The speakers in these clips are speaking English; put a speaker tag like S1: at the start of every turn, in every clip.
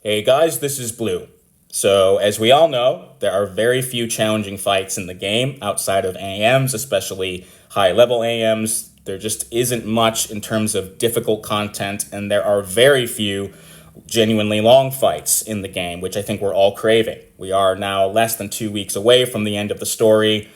S1: Hey guys, this is Blue. So, as we all know, there are very few challenging fights in the game outside of AMs, especially high level AMs. There just isn't much in terms of difficult content, and there are very few genuinely long fights in the game, which I think we're all craving. We are now less than 2 weeks away from the end of the story.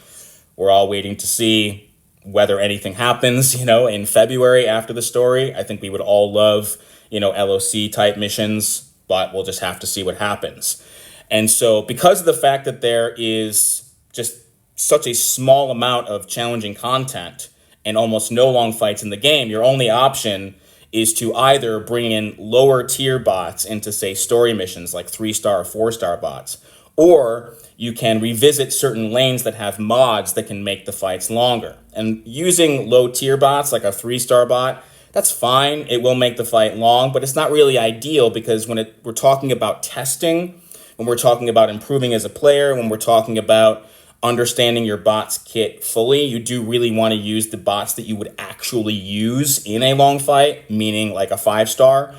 S1: We're all waiting to see whether anything happens, in February after the story. I think we would all love, LOC type missions, but we'll just have to see what happens. And so because of the fact that there is just such a small amount of challenging content and almost no long fights in the game, your only option is to either bring in lower tier bots into, say, story missions like 3-star or 4-star bots, or you can revisit certain lanes that have mods that can make the fights longer. And using low tier bots like a 3-star bot, that's fine. It will make the fight long, but it's not really ideal because when we're talking about testing, when we're talking about improving as a player, when we're talking about understanding your bot's kit fully, you do really want to use the bots that you would actually use in a long fight, meaning like a 5-star.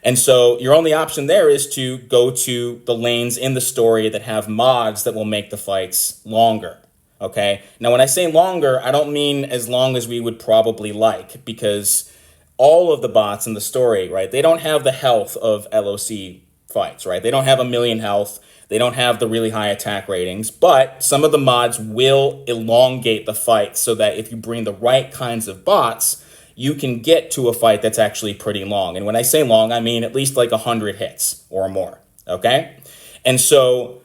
S1: And so your only option there is to go to the lanes in the story that have mods that will make the fights longer. Okay. Now, when I say longer, I don't mean as long as we would probably like, because all of the bots in the story, right, they don't have the health of LOC fights, right? They don't have 1,000,000 health. They don't have the really high attack ratings, but some of the mods will elongate the fight so that if you bring the right kinds of bots, you can get to a fight that's actually pretty long. And when I say long, I mean at least like 100 hits or more, okay? And so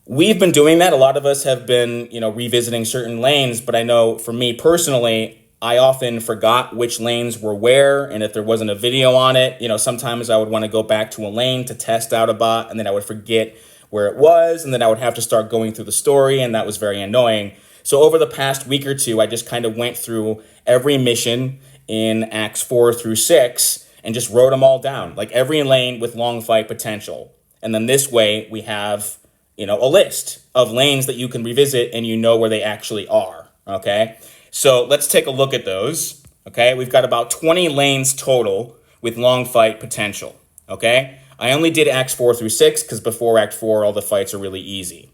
S1: we've been doing that. A lot of us have been, revisiting certain lanes, but I know for me personally, I often forgot which lanes were where, and if there wasn't a video on it, sometimes I would want to go back to a lane to test out a bot, and then I would forget where it was, and then I would have to start going through the story, and that was very annoying. So over the past week or two, I just kind of went through every mission in Acts 4 through 6 and just wrote them all down, like every lane with long fight potential. And then this way we have, a list of lanes that you can revisit and you know where they actually are, okay? So let's take a look at those, okay? We've got about 20 lanes total with long fight potential, okay? I only did Acts 4 through 6 because before Act 4, all the fights are really easy.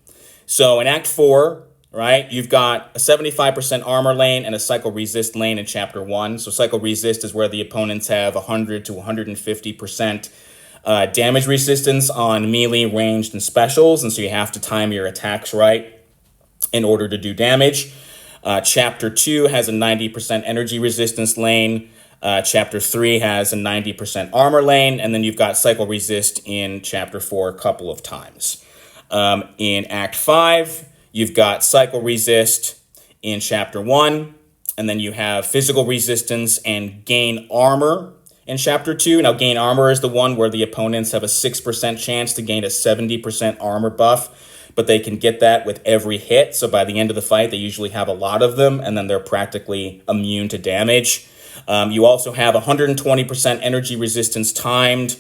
S1: So in Act 4, right, you've got a 75% armor lane and a cycle resist lane in Chapter 1. So cycle resist is where the opponents have 100 to 150% damage resistance on melee, ranged, and specials. And so you have to time your attacks right in order to do damage. Chapter 2 has a 90% energy resistance lane. Chapter 3 has a 90% armor lane. And then you've got cycle resist in Chapter 4 a couple of times. In Act 5, you've got cycle resist in Chapter 1. And then you have physical resistance and gain armor in Chapter 2. Now, gain armor is the one where the opponents have a 6% chance to gain a 70% armor buff, but they can get that with every hit. So by the end of the fight, they usually have a lot of them, and then they're practically immune to damage. You also have 120% energy resistance timed,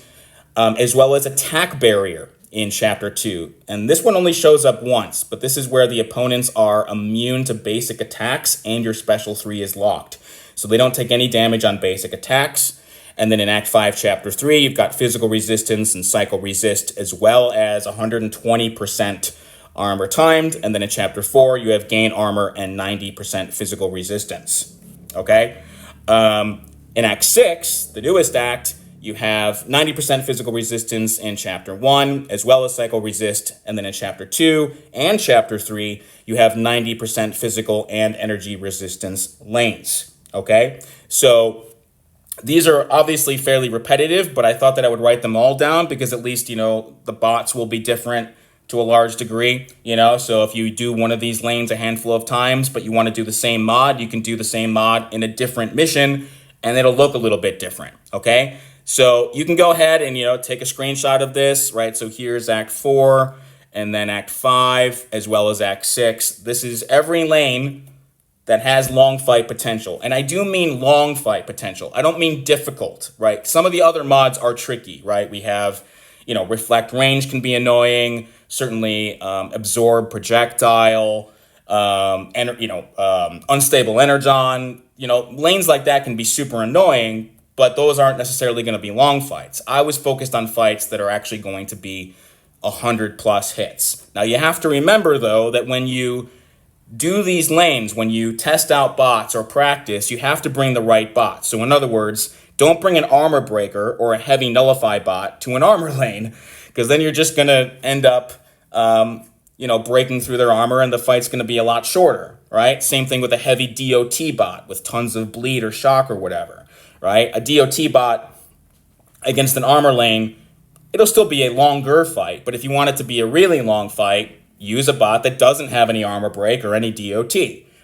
S1: as well as attack barrier in Chapter 2. And this one only shows up once, but this is where the opponents are immune to basic attacks and your special 3 is locked. So they don't take any damage on basic attacks. And then in Act 5, Chapter 3, you've got physical resistance and cycle resist, as well as 120% armor timed. And then in Chapter 4, you have gain armor and 90% physical resistance. Okay? In Act 6, the newest act, you have 90% physical resistance in Chapter 1, as well as cycle resist. And then in Chapter 2 and Chapter 3, you have 90% physical and energy resistance lanes. Okay? So these are obviously fairly repetitive, but I thought that I would write them all down because at least, the bots will be different to a large degree, so if you do one of these lanes a handful of times, but you want to do the same mod, you can do the same mod in a different mission and it'll look a little bit different. Okay. So you can go ahead and, take a screenshot of this, right? So here's Act 4 and then Act 5, as well as Act 6. This is every lane that has long fight potential. And I do mean long fight potential. I don't mean difficult, right? Some of the other mods are tricky, right? We have, reflect range can be annoying, certainly absorb projectile, unstable energon, lanes like that can be super annoying, but those aren't necessarily going to be long fights. I was focused on fights that are actually going to be 100 plus hits. Now you have to remember though that when you do these lanes, when you test out bots or practice, you have to bring the right bot. So in other words, don't bring an armor breaker or a heavy nullify bot to an armor lane, because then you're just going to end up, breaking through their armor and the fight's going to be a lot shorter, right? Same thing with a heavy DOT bot with tons of bleed or shock or whatever, right? A DOT bot against an armor lane, it'll still be a longer fight, but if you want it to be a really long fight, use a bot that doesn't have any armor break or any DOT,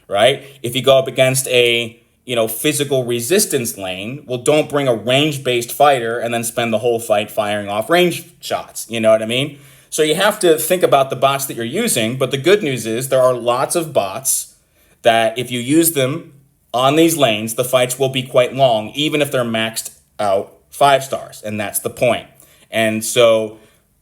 S1: right? If you go up against a physical resistance lane, well, don't bring a range-based fighter and then spend the whole fight firing off range shots. You know what I mean? So you have to think about the bots that you're using, but the good news is there are lots of bots that if you use them on these lanes, the fights will be quite long, even if they're maxed out 5 stars, and that's the point. And so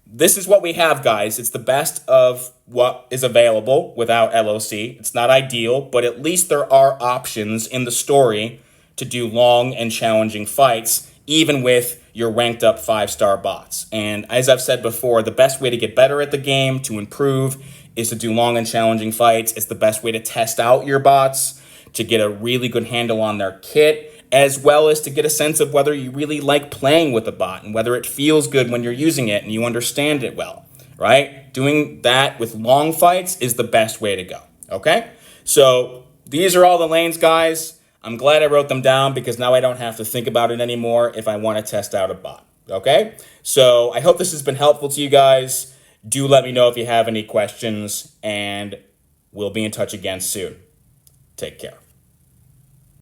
S1: this is what we have, guys. It's the best of what is available without LOC. It's not ideal, but at least there are options in the story to do long and challenging fights, even with your ranked up 5-star bots. And as I've said before, the best way to get better at the game, to improve, is to do long and challenging fights. It's the best way to test out your bots, to get a really good handle on their kit, as well as to get a sense of whether you really like playing with the bot and whether it feels good when you're using it and you understand it well, right? Doing that with long fights is the best way to go, okay? So these are all the lanes, guys. I'm glad I wrote them down because now I don't have to think about it anymore if I want to test out a bot, okay? So I hope this has been helpful to you guys. Do let me know if you have any questions, and we'll be in touch again soon. Take care.